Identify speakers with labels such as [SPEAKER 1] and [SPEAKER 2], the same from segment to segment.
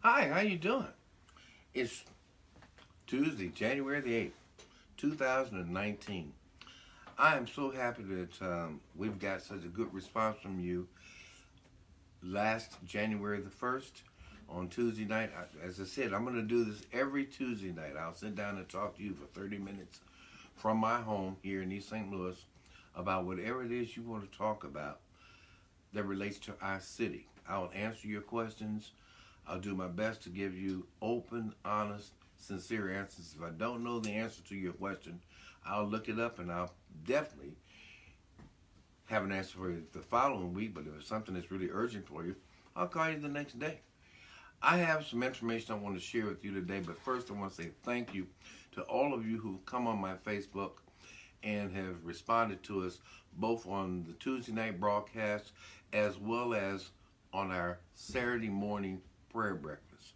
[SPEAKER 1] Hi, how you doing? It's Tuesday, January the 8th, 2019. I am so happy that we've got such a good response from you last January the 1st on Tuesday night. As I said, I'm going to do this every Tuesday night. I'll sit down and talk to you for 30 minutes from my home here in East St. Louis about whatever it is you want to talk about that relates to our city. I'll answer your questions. I'll do my best to give you open, honest, sincere answers. If I don't know the answer to your question, I'll look it up and I'll definitely have an answer for you the following week. But if it's something that's really urgent for you, I'll call you the next day. I have some information I want to share with you today, but first I want to say thank you to all of you who've come on my Facebook and have responded to us both on the Tuesday night broadcast as well as on our Saturday morning prayer breakfast.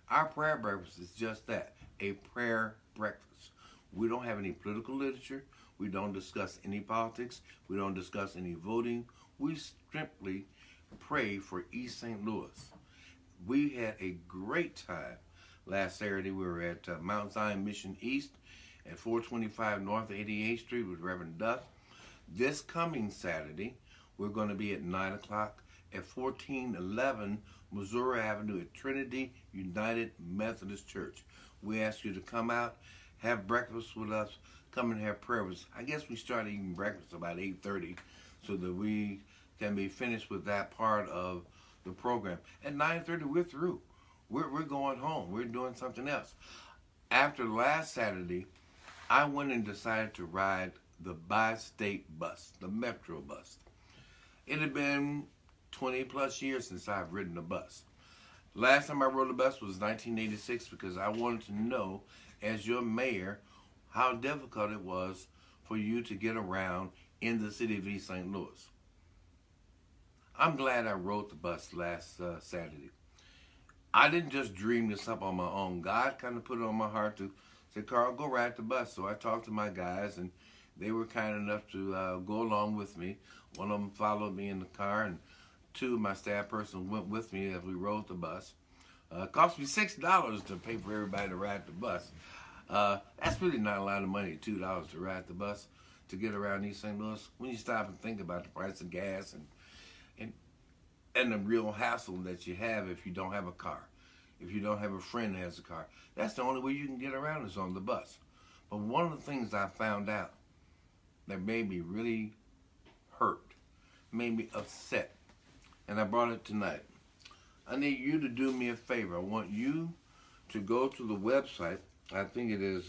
[SPEAKER 1] Our prayer breakfast is just that, a prayer breakfast. We don't have any political literature. We don't discuss any politics. We don't discuss any voting. We simply pray for East St. Louis. We had a great time last Saturday. We were at Mount Zion Mission East at 425 North 88th Street with Reverend Duff. This coming Saturday, we're going to be at 9 o'clock at 1411 Missouri Avenue at Trinity United Methodist Church. We ask you to come out, have breakfast with us, come and have prayer with us. I guess we start eating breakfast about 8:30 so that we can be finished with that part of the program. At 9:30, we're through. We're going home. We're doing something else. After last Saturday, I went and decided to ride the bi-state bus, the Metro bus. It had been 20 plus years since I've ridden a bus. Last time I rode a bus was 1986 because I wanted to know, as your mayor, how difficult it was for you to get around in the city of East St. Louis. I'm glad I rode the bus last Saturday. I didn't just dream this up on my own. God kind of put it on my heart to say, Carl, go ride the bus. So I talked to my guys, and they were kind enough to go along with me. One of them followed me in the car, and two of my staff persons went with me as we rode the bus. It cost me $6 to pay for everybody to ride the bus. That's really not a lot of money, $2 to ride the bus to get around East St. Louis. When you stop and think about the price of gas and the real hassle that you have if you don't have a car, if you don't have a friend that has a car, that's the only way you can get around is on the bus. But one of the things I found out that made me really hurt, made me upset, and I brought it tonight. I need you to do me a favor. I want you to go to the website. I think it is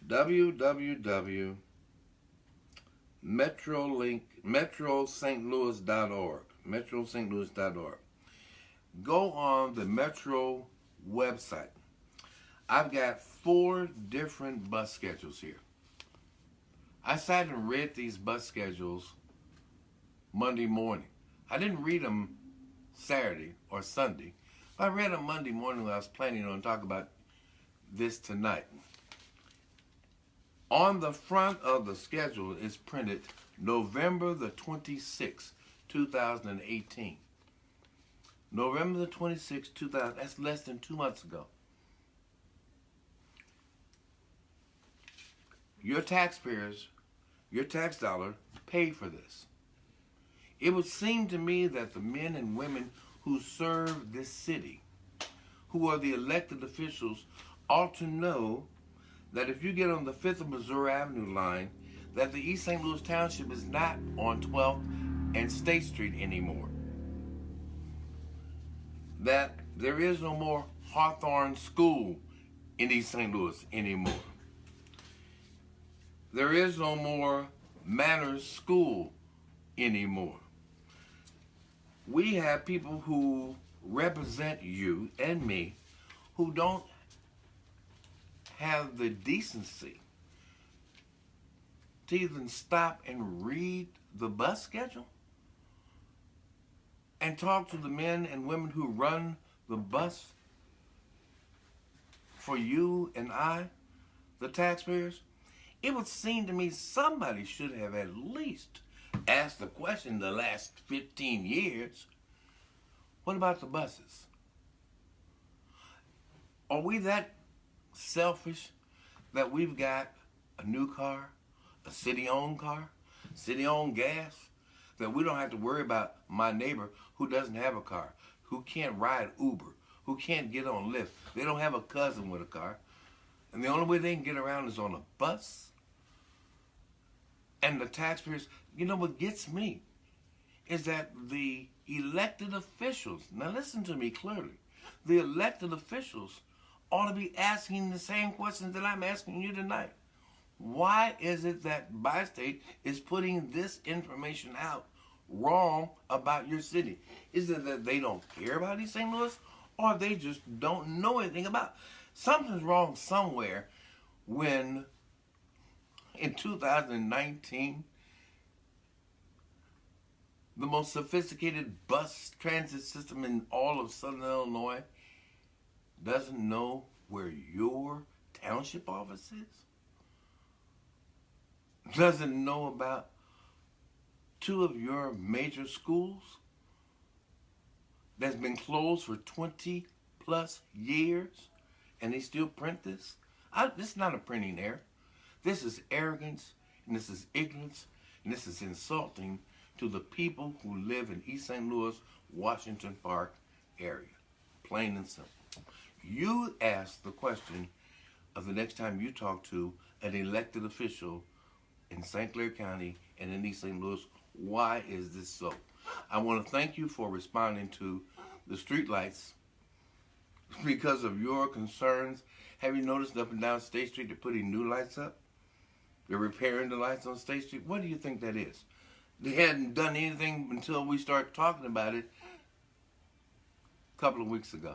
[SPEAKER 1] www.metrostlouis.org. metrostlouis.org. Go on the Metro website. I've got 4 different bus schedules here. I sat and read these bus schedules Monday morning. I didn't read them Saturday or Sunday. I read them Monday morning when I was planning on talking about this tonight. On the front of the schedule is printed November the 26th, 2018. November the 26th, 2000, that's less than 2 months ago. Your taxpayers, your tax dollar, pay for this. It would seem to me that the men and women who serve this city, who are the elected officials, ought to know that if you get on the 5th of Missouri Avenue line, that the East St. Louis Township is not on 12th and State Street anymore. That there is no more Hawthorne School in East St. Louis anymore. There is no more Manners School anymore. We have people who represent you and me who don't have the decency to even stop and read the bus schedule and talk to the men and women who run the bus for you and I, the taxpayers. It would seem to me somebody should have at least asked the question the last 15 years, What about the buses? Are we that selfish that we've got a new car, a city-owned car, city-owned gas, that we don't have to worry about my neighbor who doesn't have a car, who can't ride Uber, who can't get on Lyft. They don't have a cousin with a car. And the only way they can get around is on a bus. And the taxpayers, you know what gets me is that the elected officials, now listen to me clearly, the elected officials ought to be asking the same questions that I'm asking you tonight. Why is it that Bi-State is putting this information out wrong about your city? Is it that they don't care about East St. Louis, or they just don't know anything about it? Something's wrong somewhere when in 2019 the most sophisticated bus transit system in all of Southern Illinois doesn't know where your township office is? Doesn't know about two of your major schools that's been closed for 20 plus years, and they still print this? This is not a printing error. This is arrogance, and this is ignorance, and this is insulting to the people who live in East St. Louis, Washington Park area. Plain and simple. You ask the question of the next time you talk to an elected official in St. Clair County and in East St. Louis, why is this so? I want to thank you for responding to the streetlights because of your concerns. Have you noticed up and down State Street they're putting new lights up? They're repairing the lights on State Street. What do you think that is? They hadn't done anything until we started talking about it a couple of weeks ago.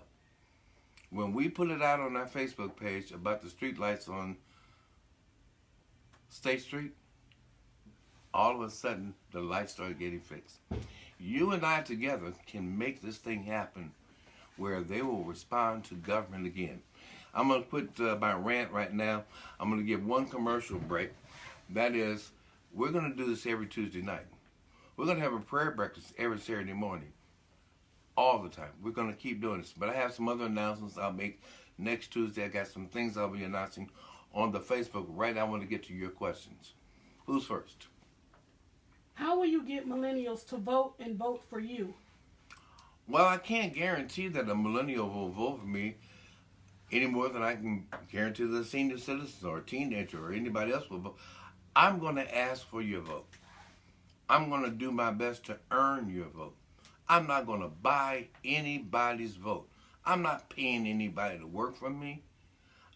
[SPEAKER 1] When we put it out on our Facebook page about the street lights on State Street, all of a sudden the lights started getting fixed. You and I together can make this thing happen where they will respond to government again. I'm going to put my rant right now. I'm going to give one commercial break. That is, we're going to do this every Tuesday night. We're going to have a prayer breakfast every Saturday morning. All the time. We're going to keep doing this. But I have some other announcements I'll make next Tuesday. I got some things I'll be announcing on the Facebook. Right now I want to get to your questions. Who's first?
[SPEAKER 2] How will you get millennials to vote and vote for you?
[SPEAKER 1] Well, I can't guarantee that a millennial will vote for me any more than I can guarantee that a senior citizen or a teenager or anybody else will vote. I'm going to ask for your vote. I'm going to do my best to earn your vote. I'm not going to buy anybody's vote. I'm not paying anybody to work for me.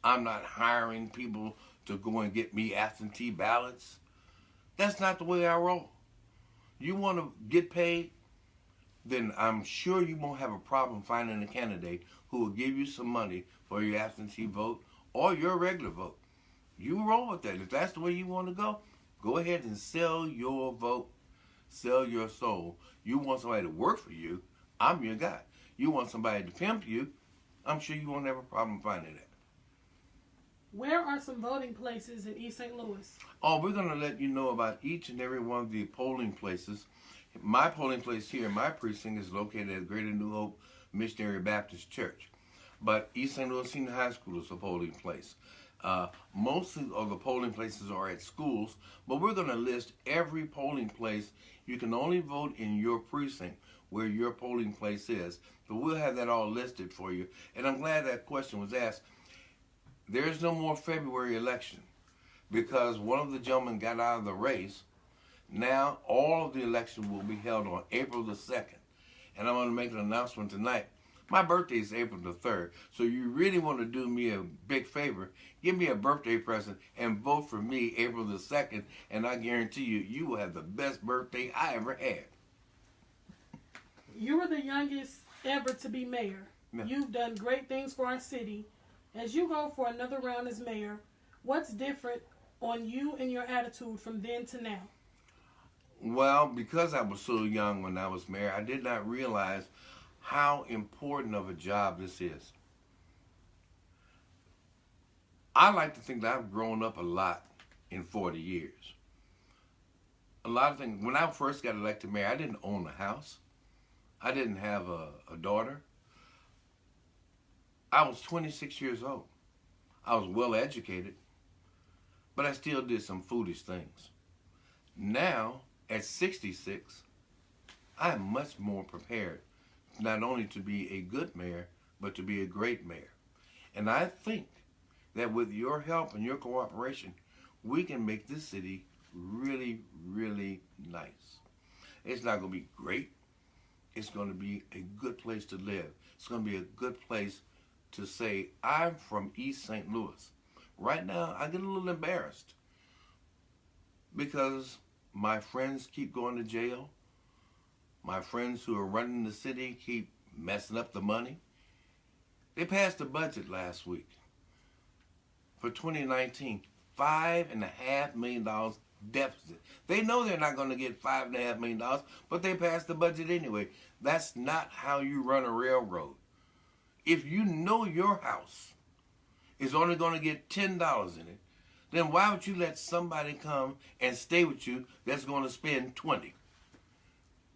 [SPEAKER 1] I'm not hiring people to go and get me absentee ballots. That's not the way I roll. You want to get paid? Then I'm sure you won't have a problem finding a candidate who will give you some money for your absentee vote or your regular vote. You roll with that. If that's the way you want to go ahead and sell your vote, sell your soul. You want somebody to work for you, I'm your guy. You want somebody to pimp you, I'm sure you won't have a problem finding that.
[SPEAKER 2] Where are some voting places in East St. Louis?
[SPEAKER 1] Oh, we're going to let you know about each and every one of the polling places. My polling place here in my precinct is located at Greater New Hope Missionary Baptist Church. But East St. Louis Senior High School is a polling place. Most of the polling places are at schools, but we're going to list every polling place. You can only vote in your precinct where your polling place is. So we'll have that all listed for you. And I'm glad that question was asked. There is no more February election because one of the gentlemen got out of the race. Now all of the election will be held on April the 2nd. And I'm going to make an announcement tonight. My birthday is April the 3rd, so you really want to do me a big favor, give me a birthday present and vote for me April the 2nd, and I guarantee you, you will have the best birthday I ever had.
[SPEAKER 2] You were the youngest ever to be mayor. Yeah. You've done great things for our city. As you go for another round as mayor, what's different on you and your attitude from then to now?
[SPEAKER 1] Well, because I was so young when I was mayor, I did not realize how important of a job this is. I like to think that I've grown up a lot in 40 years. A lot of things. When I first got elected mayor, I didn't own a house. I didn't have a daughter. I was 26 years old. I was well educated, but I still did some foolish things. Now, at 66, I am much more prepared not only to be a good mayor, but to be a great mayor. And I think that with your help and your cooperation, we can make this city really, really nice. It's not going to be great. It's going to be a good place to live. It's going to be a good place to say, I'm from East St. Louis. Right now, I get a little embarrassed because my friends keep going to jail. My friends who are running the city keep messing up the money. They passed the budget last week for 2019, $5.5 million deficit. They know they're not going to get $5.5 million, but they passed the budget anyway. That's not how you run a railroad. If you know your house is only going to get $10 in it, then why would you let somebody come and stay with you that's going to spend $20?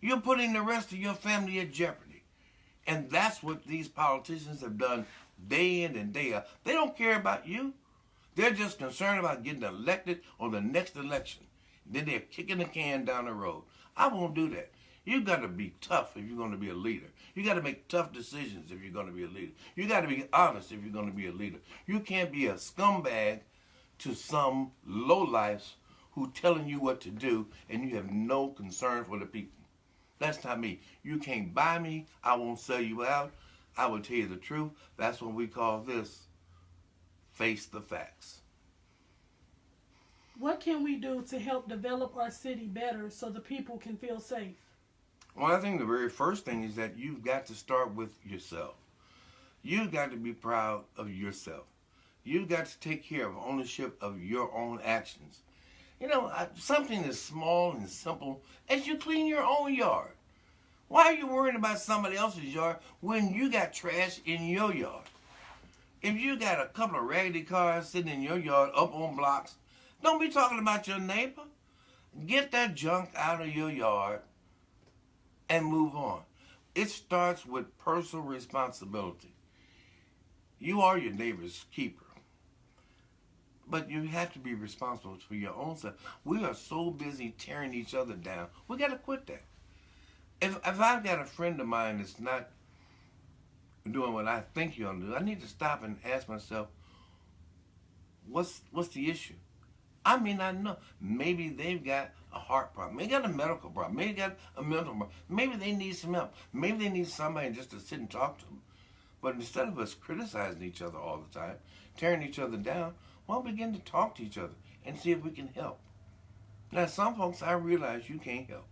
[SPEAKER 1] You're putting the rest of your family at jeopardy. And that's what these politicians have done day in and day out. They don't care about you. They're just concerned about getting elected on the next election. Then they're kicking the can down the road. I won't do that. You got to be tough if you're going to be a leader. You got to make tough decisions if you're going to be a leader. You got to be honest if you're going to be a leader. You can't be a scumbag to some lowlifes who telling you what to do and you have no concern for the people. That's not me. You can't buy me. I won't sell you out. I will tell you the truth. That's what we call this. Face the facts.
[SPEAKER 2] What can we do to help develop our city better so the people can feel safe?
[SPEAKER 1] Well, I think the very first thing is that you've got to start with yourself. You've got to be proud of yourself. You've got to take care of ownership of your own actions. You know, something as small and simple as you clean your own yard. Why are you worrying about somebody else's yard when you got trash in your yard? If you got a couple of raggedy cars sitting in your yard up on blocks, don't be talking about your neighbor. Get that junk out of your yard and move on. It starts with personal responsibility. You are your neighbor's keeper. But you have to be responsible for your own self. We are so busy tearing each other down. We got to quit that. If I've got a friend of mine that's not doing what I think you're going to do, I need to stop and ask myself, what's the issue? I mean, I know. Maybe they've got a heart problem. Maybe they got a medical problem. Maybe they got a mental problem. Maybe they need some help. Maybe they need somebody just to sit and talk to them. But instead of us criticizing each other all the time, tearing each other down, why don't we begin to talk to each other and see if we can help? Now, some folks, I realize you can't help.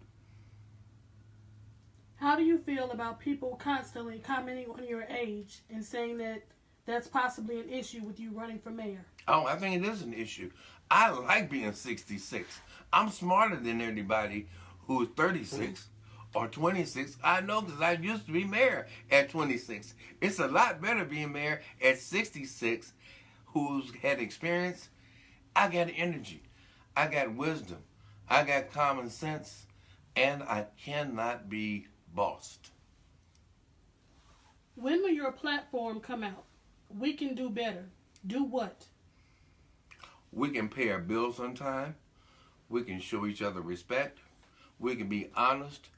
[SPEAKER 2] How do you feel about people constantly commenting on your age and saying that that's possibly an issue with you running for mayor?
[SPEAKER 1] Oh, I think it is an issue. I like being 66. I'm smarter than anybody who is 36 or 26. I know because I used to be mayor at 26. It's a lot better being mayor at 66 who's had experience. I got energy. I got wisdom. I got common sense. And I cannot be bossed.
[SPEAKER 2] When will your platform come out? We can do better. Do what?
[SPEAKER 1] We can pay our bills on time. We can show each other respect. We can be honest.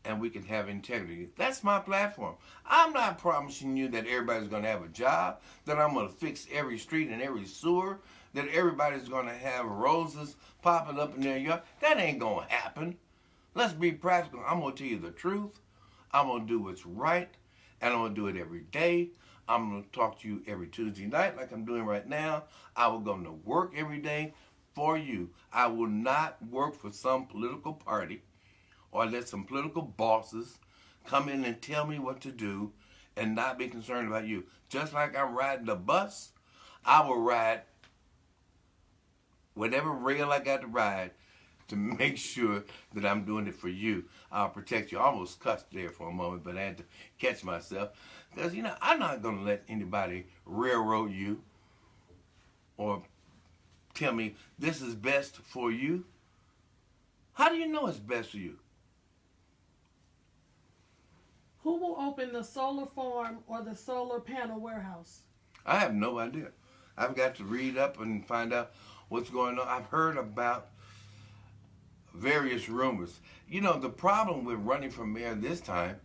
[SPEAKER 1] And we can have integrity. That's my platform. I'm not promising you that everybody's going to have a job, that I'm going to fix every street and every sewer, that everybody's going to have roses popping up in their yard. That ain't going to happen. Let's be practical. I'm going to tell you the truth. I'm going to do what's right, and I'm going to do it every day. I'm going to talk to you every Tuesday night like I'm doing right now. I will go to work every day for you. I will not work for some political party or let some political bosses come in and tell me what to do and not be concerned about you. Just like I'm riding the bus, I will ride whatever rail I got to ride to make sure that I'm doing it for you. I'll protect you. I almost cussed there for a moment, but I had to catch myself. Because, you know, I'm not going to let anybody railroad you or tell me this is best for you. How do you know it's best for you?
[SPEAKER 2] Who will open the solar farm or the solar panel warehouse?
[SPEAKER 1] I have no idea. I've got to read up and find out what's going on. I've heard about various rumors. You know, the problem with running for mayor this time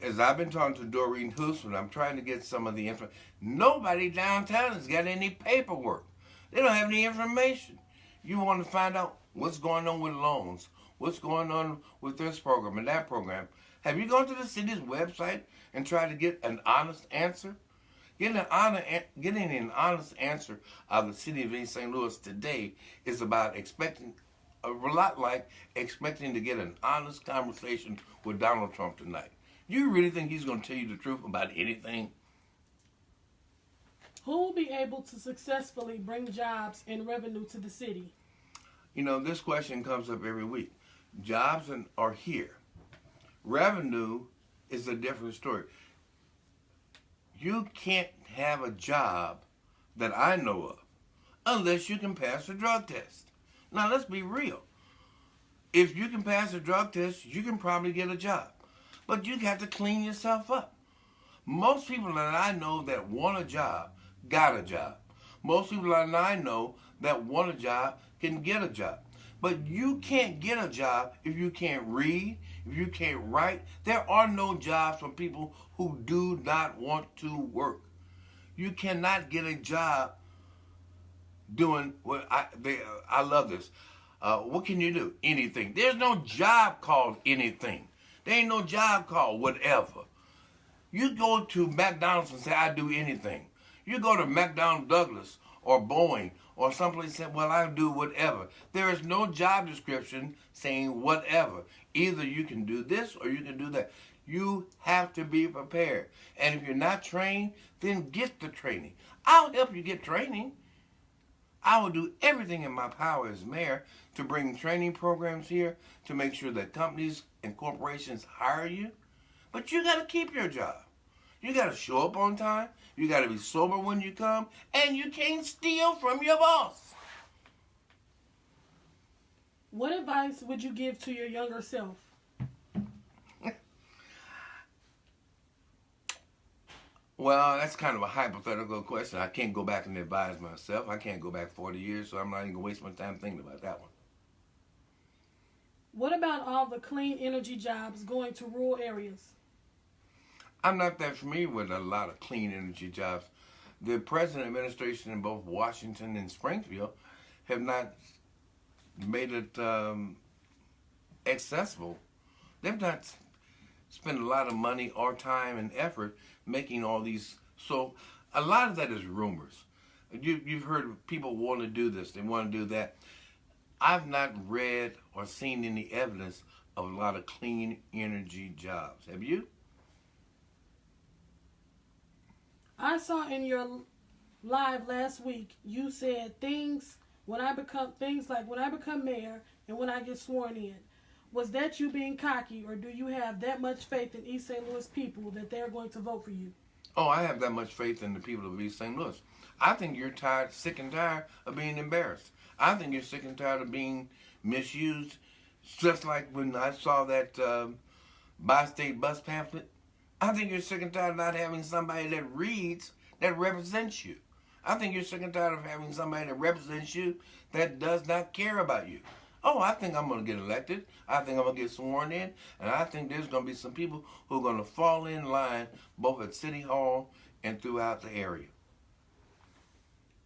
[SPEAKER 1] is I've been talking to Doreen Houston. I'm trying to get some of the info. Nobody downtown has got any paperwork. They don't have any information. You want to find out what's going on with loans, what's going on with this program and that program. Have you gone to the city's website and tried to get an honest answer? Getting an honest answer out of the city of East St. Louis today is about expecting, a lot like expecting to get an honest conversation with Donald Trump tonight. Do you really think he's going to tell you the truth about anything?
[SPEAKER 2] Who will be able to successfully bring jobs and revenue to the city?
[SPEAKER 1] You know, this question comes up every week. Jobs are here. Revenue is a different story. You can't have a job that I know of unless you can pass a drug test. Now, let's be real. If you can pass a drug test, you can probably get a job. But you got to clean yourself up. Most people that I know that want a job, got a job. Most people that I know that want a job can get a job. But you can't get a job if you can't read, if you can't write. There are no jobs for people who do not want to work. You cannot get a job doing what I love this. What can you do? Anything. There's no job called anything. There ain't no job called whatever. You go to McDonald's and say, I do anything. You go to McDonnell Douglas or Boeing or someplace and say, well, I do whatever. There is no job description saying whatever. Either you can do this or you can do that. You have to be prepared. And if you're not trained, then get the training. I'll help you get training. I will do everything in my power as mayor to bring training programs here to make sure that companies and corporations hire you. But you got to keep your job. You got to show up on time. You got to be sober when you come. And you can't steal from your boss.
[SPEAKER 2] What advice would you give to your younger self?
[SPEAKER 1] Well, that's kind of a hypothetical question. I can't go back and advise myself. I can't go back 40 years, so I'm not even going to waste my time thinking about that one.
[SPEAKER 2] What about all the clean energy jobs going to rural areas?
[SPEAKER 1] I'm not that familiar with a lot of clean energy jobs. The present administration in both Washington and Springfield have not made it accessible. They've not spent a lot of money or time and effort making all these. So a lot of that is rumors. You've heard people want to do this, they want to do that. I've not read or seen any evidence of a lot of clean energy jobs. Have you?
[SPEAKER 2] I saw in your live last week, you said things like when I become mayor and when I get sworn in. Was that you being cocky, or do you have that much faith in East St. Louis people that they're going to vote for you?
[SPEAKER 1] Oh, I have that much faith in the people of East St. Louis. I think you're sick and tired of being embarrassed. I think you're sick and tired of being misused. Just like when I saw that bi-state bus pamphlet. I think you're sick and tired of not having somebody that reads that represents you. I think you're sick and tired of having somebody that represents you that does not care about you. Oh, I think I'm going to get elected. I think I'm going to get sworn in. And I think there's going to be some people who are going to fall in line both at City Hall and throughout the area.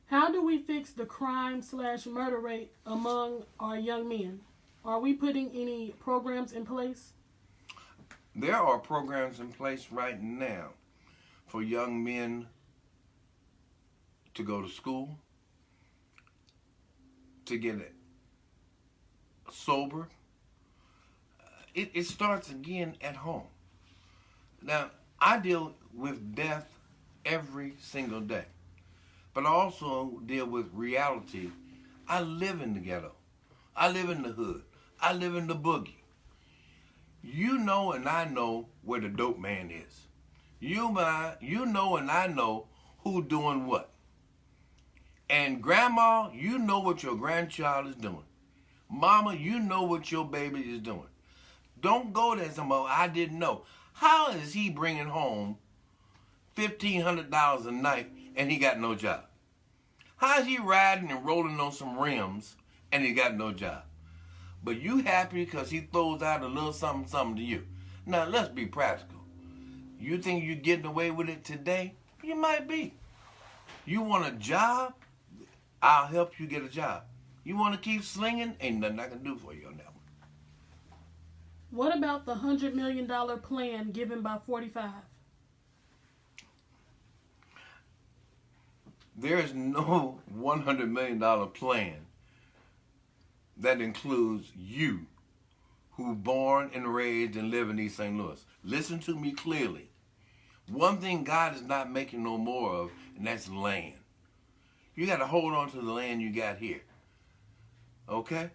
[SPEAKER 2] How do we fix the crime/murder rate among our young men? Are we putting any programs in place?
[SPEAKER 1] There are programs in place right now for young men to go to school, to get it sober. It starts again at home. Now, I deal with death every single day, but I also deal with reality. I live in the ghetto. I live in the hood. I live in the boogie. You know and I know where the dope man is. You know and I know who's doing what. And grandma, you know what your grandchild is doing. Mama, you know what your baby is doing. Don't go there and say, well, I didn't know. How is he bringing home $1,500 a night and he got no job? How is he riding and rolling on some rims and he got no job? But you happy because he throws out a little something, something to you. Now, let's be practical. You think you're getting away with it today? You might be. You want a job? I'll help you get a job. You want to keep slinging? Ain't nothing I can do for you on that one.
[SPEAKER 2] What about the $100 million plan given by 45?
[SPEAKER 1] There is no $100 million plan that includes you, who born and raised and live in East St. Louis. Listen to me clearly. One thing God is not making no more of, and that's land. You got to hold on to the land you got here. Okay?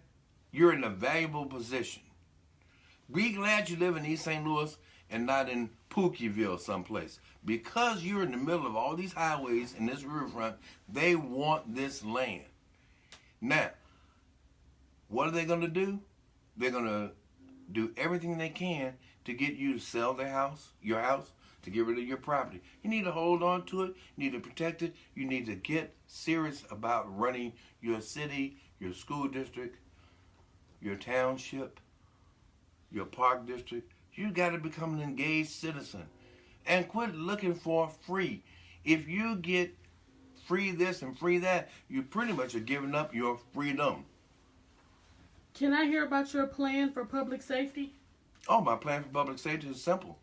[SPEAKER 1] You're in a valuable position. Be glad you live in East St. Louis and not in Pookieville someplace. Because you're in the middle of all these highways and this riverfront, they want this land. Now, what are they going to do? They're going to do everything they can to get you to sell their house, your house, to get rid of your property. You need to hold on to it. You need to protect it. You need to get serious about running your city, your school district, your township, your park district. You got to become an engaged citizen and quit looking for free. If you get free this and free that, you pretty much are giving up your freedom.
[SPEAKER 2] Can I hear about your plan for public safety?
[SPEAKER 1] Oh, my plan for public safety is simple.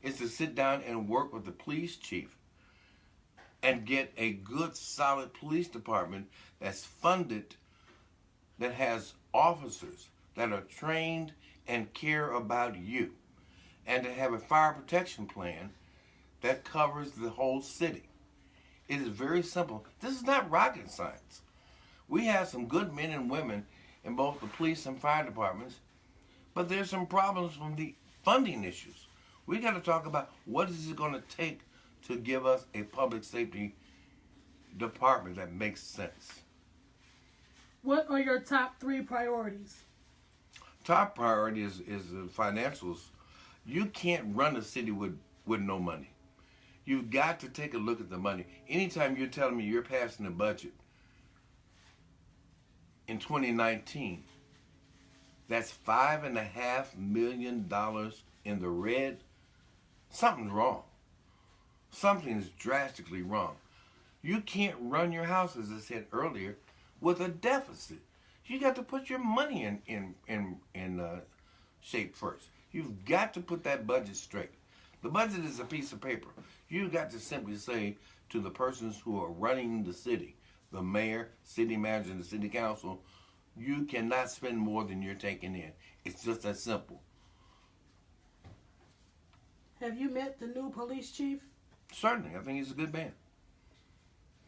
[SPEAKER 1] It's to sit down and work with the police chief and get a good, solid police department that's funded, that has officers that are trained and care about you, and to have a fire protection plan that covers the whole city. It is very simple. This is not rocket science. We have some good men and women in both the police and fire departments, but there's some problems from the funding issues. We got to talk about what is it going to take to give us a public safety department that makes sense.
[SPEAKER 2] What are your top 3 priorities?
[SPEAKER 1] Top priority is the financials. You can't run a city with no money. You've got to take a look at the money. Anytime you're telling me you're passing a budget in 2019, that's $5.5 million in the red, something's wrong. Something is drastically wrong. You can't run your house, as I said earlier, with a deficit. You got to put your money in shape first. You've got to put that budget straight. The budget is a piece of paper. You've got to simply say to the persons who are running the city, the mayor, city manager, and the city council, you cannot spend more than you're taking in. It's just that simple.
[SPEAKER 2] Have you met the new police chief?
[SPEAKER 1] Certainly, I think he's a good man.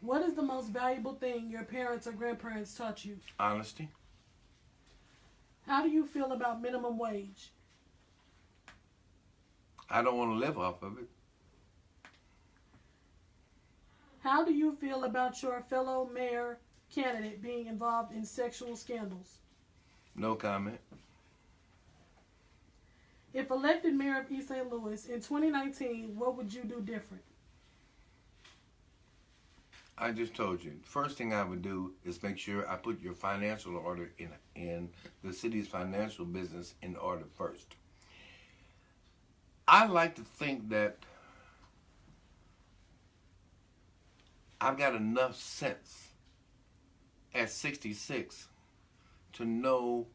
[SPEAKER 2] What is the most valuable thing your parents or grandparents taught you?
[SPEAKER 1] Honesty.
[SPEAKER 2] How do you feel about minimum wage?
[SPEAKER 1] I don't want to live off of it.
[SPEAKER 2] How do you feel about your fellow mayor candidate being involved in sexual scandals?
[SPEAKER 1] No comment.
[SPEAKER 2] If elected mayor of East St. Louis in 2019, what would you do different?
[SPEAKER 1] I just told you. First thing I would do is make sure I put your financial order in the city's financial business in order first. I like to think that I've got enough sense at 66 to know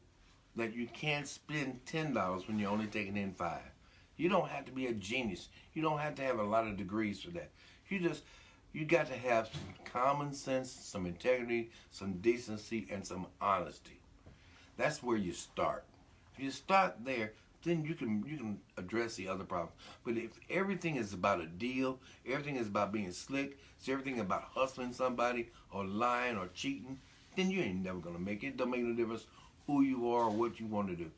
[SPEAKER 1] that you can't spend $10 when you're only taking in 5. You don't have to be a genius. You don't have to have a lot of degrees for that. You got to have some common sense, some integrity, some decency, and some honesty. That's where you start. If you start there, then you can address the other problems. But if everything is about a deal, everything is about being slick, it's everything about hustling somebody or lying or cheating, then you ain't never gonna make it. It don't make no difference who you are or what you want to do.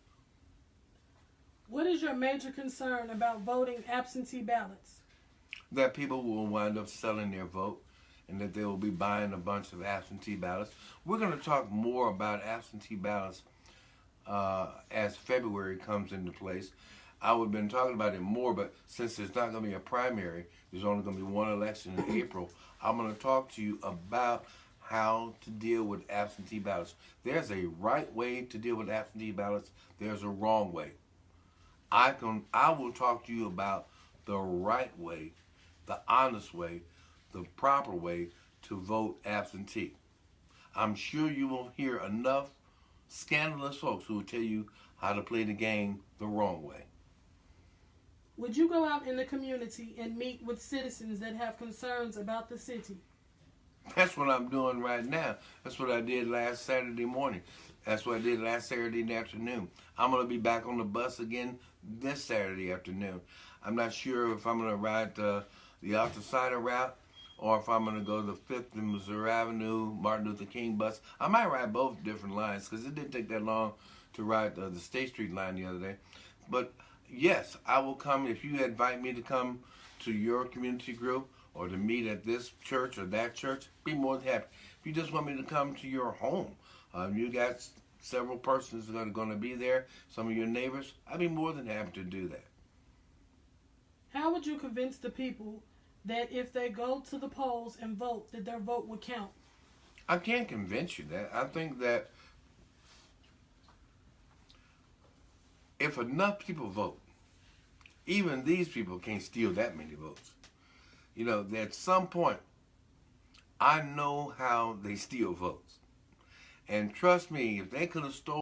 [SPEAKER 2] What is your major concern about voting absentee ballots?
[SPEAKER 1] That people will wind up selling their vote and that they will be buying a bunch of absentee ballots. We're going to talk more about absentee ballots as February comes into place. I would have been talking about it more, but since there's not going to be a primary, there's only going to be one election in April, I'm going to talk to you about how to deal with absentee ballots. There's a right way to deal with absentee ballots. There's a wrong way. I will talk to you about the right way, the honest way, the proper way to vote absentee. I'm sure you will hear enough scandalous folks who will tell you how to play the game the wrong way.
[SPEAKER 2] Would you go out in the community and meet with citizens that have concerns about the city?
[SPEAKER 1] That's what I'm doing right now. That's what I did last Saturday morning. That's what I did last Saturday afternoon. I'm going to be back on the bus again this Saturday afternoon. I'm not sure if I'm going to ride the Alta route or if I'm going to go to 5th and Missouri Avenue, Martin Luther King bus. I might ride both different lines because it didn't take that long to ride the State Street line the other day. But yes, I will come. If you invite me to come to your community group or to meet at this church or that church, be more than happy. If you just want me to come to your home, you got several persons that are going to be there, some of your neighbors, I'd be more than happy to do that.
[SPEAKER 2] How would you convince the people that if they go to the polls and vote, that their vote would count?
[SPEAKER 1] I can't convince you that. I think that if enough people vote, even these people can't steal that many votes. You know, at some point, I know how they steal votes. And trust me, if they could have stolen